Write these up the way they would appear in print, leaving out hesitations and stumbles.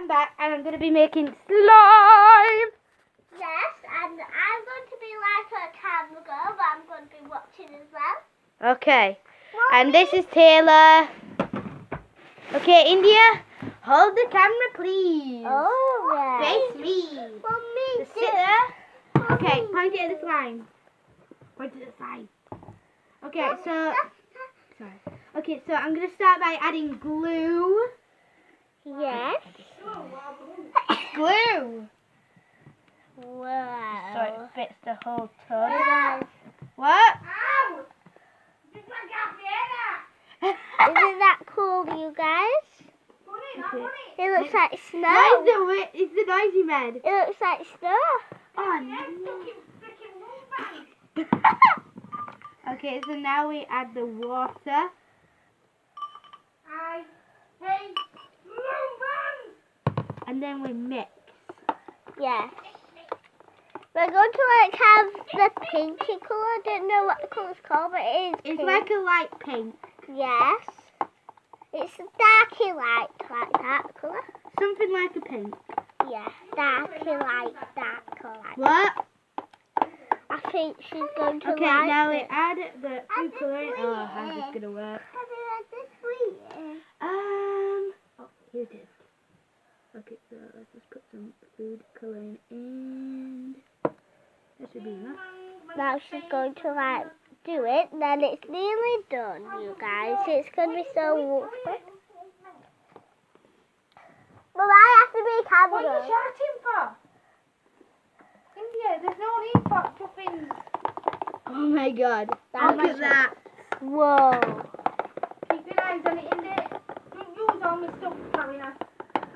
back and I'm going to be making slime. Yes, and I'm going to be like a camera girl, but I'm going to be watching as well. Okay. And this is Taylor. Okay, India, hold the camera, please. Oh, yeah. Face me. Mommy, Just sit there. Okay, point it at the slime. Point it at the slime. Okay, so... Sorry. Okay, so I'm going to start by adding glue. Yes. Glue. Wow. So it fits the whole tub. Yes. What? Isn't that cool, you guys? Okay. It looks like snow. What is the noise you made? It looks like snow. Oh, no. Okay, so now we add the water. And then we mix. Yes. We're going to have the pinky colour. I don't know what the colour's called, but it is It's pink. like a light pink. Yes. It's a darky light like that colour. Something like a pink. Yeah, darky light, darker light. What? I think she's going to Okay, like now we it. add the food coloring. Oh, how's this gonna work? Oh, here it is. Okay, so let's just put some food coloring in. That should be enough. Now she's going to like do it, then it's nearly done, you guys. It's going to be so wonderful. Well, I have to be camera. What are you shouting for? India, there's no need for fluffing. Oh my god. Look at that. Whoa. Keep your eyes on it, India. Don't use all my stuff, Karina.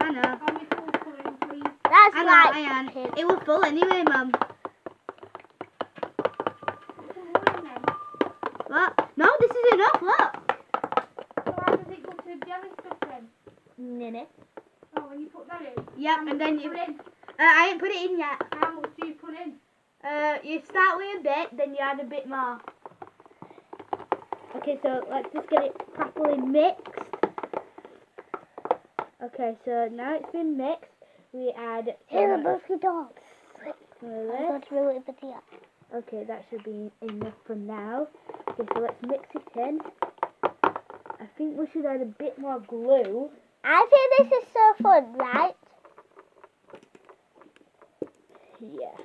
I know. All my food coloring, please. That's I know, like I am. pink. It was full anyway, Mum. What? No, this is enough, look. So how does it go to the jelly stuff then? Minute. Oh, when you put that in? Yep, and then you... I ain't put it in yet. How much do you put in? You start with a bit, then you add a bit more. Okay, so let's just get it properly mixed. Okay, so now it's been mixed, we add... Here, both your dogs. I'm this. going to ruin the video. Okay, that should be enough for now. Okay, so let's mix it in. I think we should add a bit more glue. I think this is so fun, right? Yeah,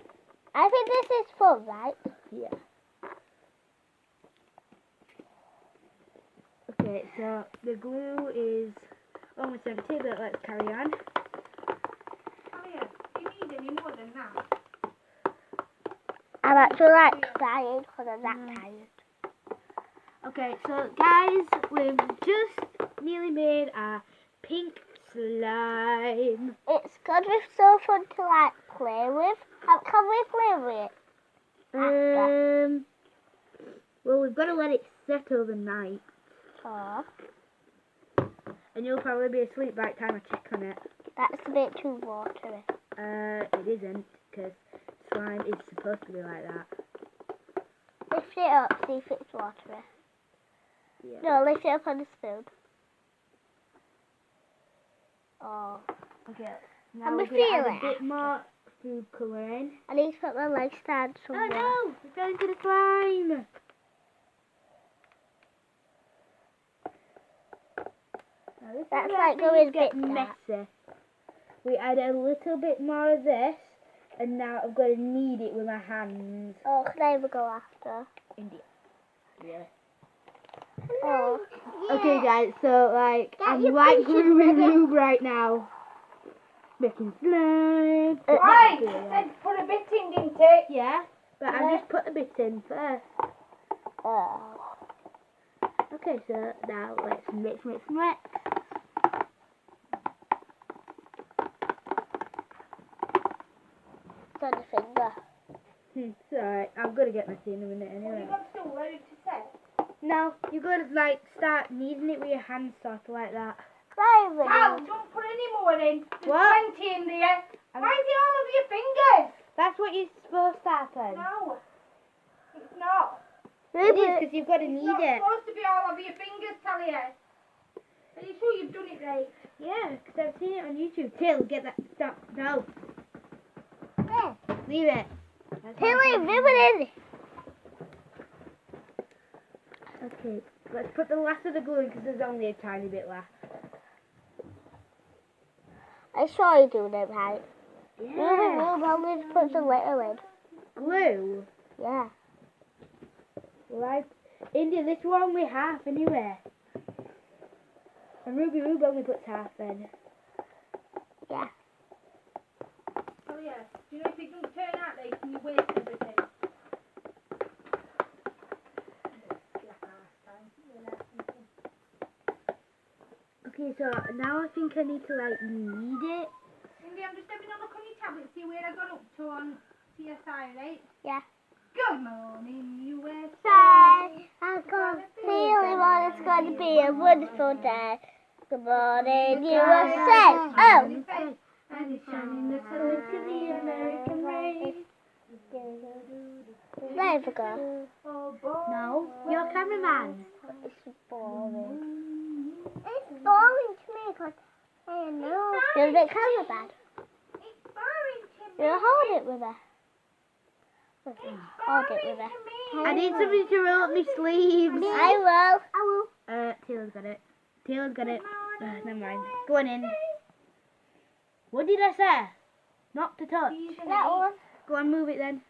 I think this is fun, right? yeah. Okay, so the glue is almost empty, but let's carry on. Oh yeah, do you need any more than that? I'm actually like crying because I'm that tired. Okay, so guys, we've just nearly made a pink slime. It's going to be so fun to like play with. Can we play with it? Well, we've got to let it set overnight. Oh, And you'll probably be asleep by the time I check on it. that's a bit too watery. It isn't, because slime is supposed to be like that. Lift it up, see if it's watery. Yeah. No, lift it up on the spoon. Oh, Okay. I'm Now we're a going to add a feeling bit more food colouring. I need to put my legs down somewhere. Oh no! It's going into the slime! Now, this That's is where like things going get bit dark. messy. We add a little bit more of this, and now I've got to knead it with my hands. Oh, can I ever go after? India. Yeah. Oh. Okay, guys, so like Get I'm your like pieces gluing ready. lube right now. Making slime. Right, you said put a bit in, didn't it? Yeah, but I just put a bit in first. Oh. Okay, so now let's mix. It's on the finger. It's alright, I'm gonna get my tea in a minute What anyway. you got to do? Ready to set? No, you gotta like start kneading it with your hands sort of like that. Right, Cal, don't put any more in. There's What? plenty in there. Why is it all over your fingers? That's what you're supposed to happen. No, it's not. It is because you've got to It's knead not it. supposed to be all over your fingers, Talia. Are you sure you've done it right? Yeah, because I've seen it on YouTube. Till, get that. Stop. No. There. Leave it. That's Tilly, not- move it in. Okay, let's put the last of the glue in because there's only a tiny bit left. I saw you doing it right. Yeah. Move, I'm going to put some litter in. Glue? Yeah. Right. India, this will only half anyway. And Ruby Rube only puts half then. Yeah. Oh yeah. Do you know if it doesn't turn out right, can you waste everything? Okay, so now I think I need to like knead it. Cindy, I'm just having a look on your tablet, see where I got up to on CSI, right? Yeah. Good morning, USA. Say, I've got a feeling what it's going to be a wonderful day. Good morning, USA. Oh! And it's shining the sun into the American rain. There we go. Oh, boy. No, you're a cameraman. It's boring. It's boring to me because I know. You're a bit camera bad. It's boring to me. You hold it with her. Hold it with her. I need somebody to roll up my sleeves. I will. Taylor's got it. Taylor's got it. Never mind. Go on in. What did I say? Not to touch. That one. Go on, move it then.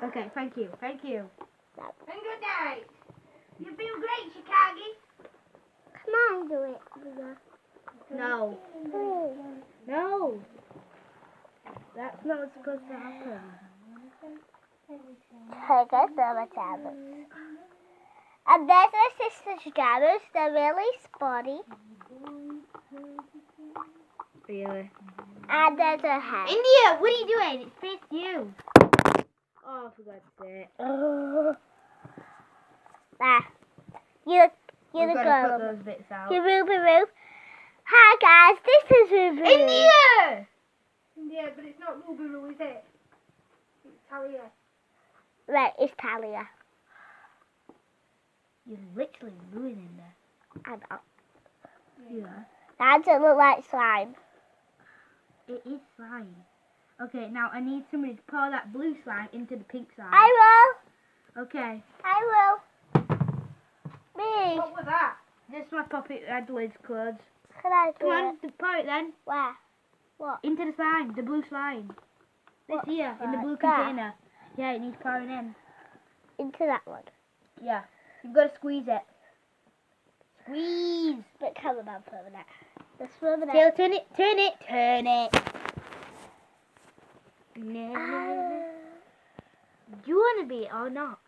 Okay, thank you. Thank you. And good night. You feel great, Chicago. Come on, do it. No. No. That's not what's supposed to happen. I guess they're my tablets. And there's my sister's jammers. They're really spotty. Really? And there's her head. India, what are you doing? It's faced you. Oh, for God's sake. There. You're We've the got to girl. put those bits out. You're Ruby Roo. Hi guys, this is Ruby Roo. India! Yeah, but it's not Ruby Roo, is it? It's Talia. Right, it's Talia. You're literally ruining this. I know. Yeah. That doesn't look like slime. It is slime. Okay, now I need somebody to pour that blue slime into the pink slime. I Okay. will. Me. What was that? This is my puppet Adelaide's clothes. Can I do Come on, it? pour it then. Where? What? Into the slime, the blue slime. This What here, in the blue slime? There? container. Yeah, it needs pouring in. Into that one. Yeah. You've got to squeeze it. Squeeze! But cameraman for a minute. Let's move it Taylor, turn it, turn it, turn it. No. Do you want to be or not?